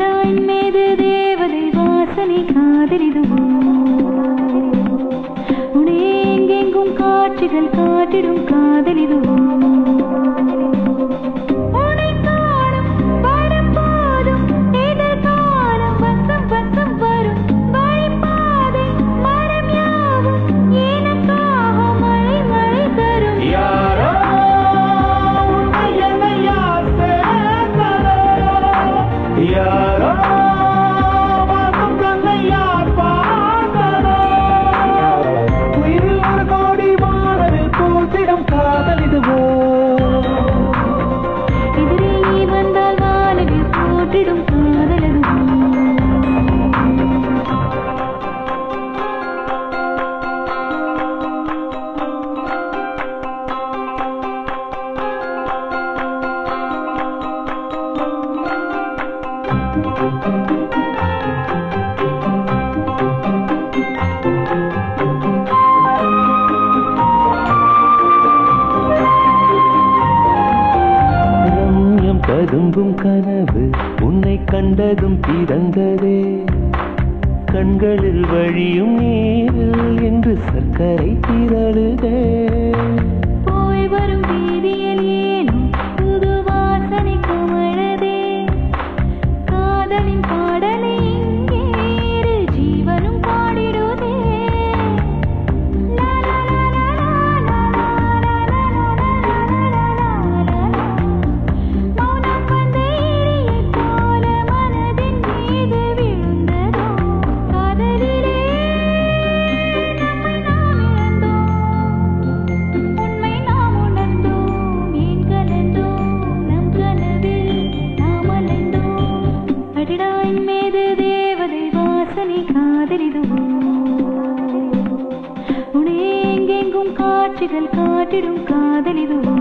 அடடா என் மீது தேவதை வாசனை காதலிதுவோ உனே எங்கெங்கும் காட்சிகள் காட்டிடும் காதலிதுவோ ததும்பும் கனவு உன்னை கண்டதும் பிறந்ததே கண்களில் வழியும் நீரில் என்று சர்க்கரை திரளுதே போய் வரும் வீதியில் ஏனும் புது வாசனை கமழதே காதலின் பாடலை இங்கே ஜீவனும் பாடிடுதே காதலிதுவோ உனே எங்கெங்கும் காட்சிகள் காட்டிடும் காதலிதுவோ